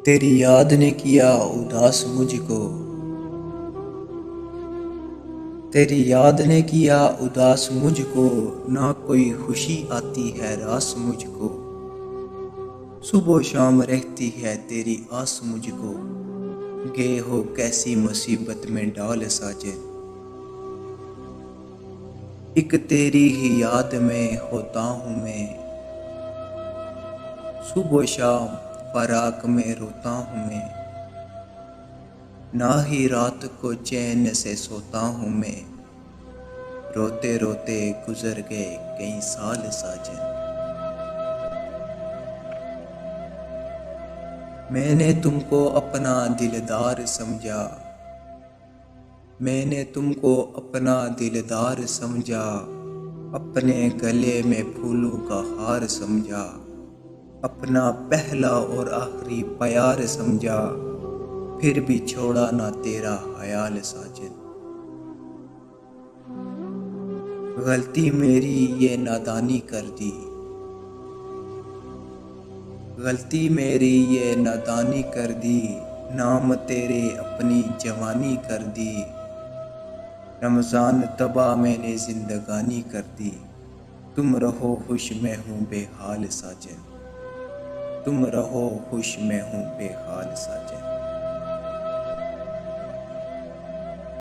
تیری یاد نے کیا اداس مجھ کو، تیری یاد نے کیا اداس مجھ کو، نہ کوئی خوشی آتی ہے راس مجھ کو، صبح و شام رہتی ہے تیری آس مجھ کو، گئے ہو کیسی مصیبت میں ڈال ساجن، ایک تیری ہی یاد میں ہوتا ہوں میں، صبح و شام فراق میں روتا ہوں میں، نہ ہی رات کو چین سے سوتا ہوں میں، روتے روتے گزر گئے کئی سال ساجن، میں نے تم کو اپنا دلدار سمجھا، میں نے تم کو اپنا دلدار سمجھا، اپنے گلے میں پھولوں کا ہار سمجھا، اپنا پہلا اور آخری پیار سمجھا، پھر بھی چھوڑا نہ تیرا خیال ساجن، غلطی میری یہ نادانی کر دی، غلطی میری یہ نادانی کر دی، نام تیرے اپنی جوانی کر دی، رمضان طبع میں نے زندگانی کر دی، تم رہو خوش میں ہوں بے حال ساجن، تم رہو خوش میں ہوں بے حال ساجن۔